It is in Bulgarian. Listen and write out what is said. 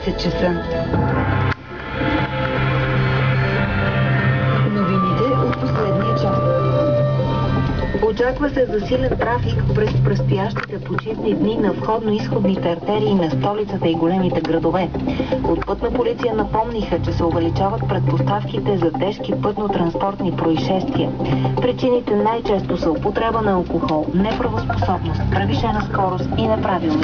10 часа. Новините от последния час. Очаква се засилен трафик през предстоящите почивни дни на входно-изходните артерии на столицата и големите градове. От Пътна полиция напомниха, че се увеличават предпоставките за тежки пътно-транспортни происшествия. Причините най-често са употреба на алкохол, неправоспособност, превишена скорост и неправилно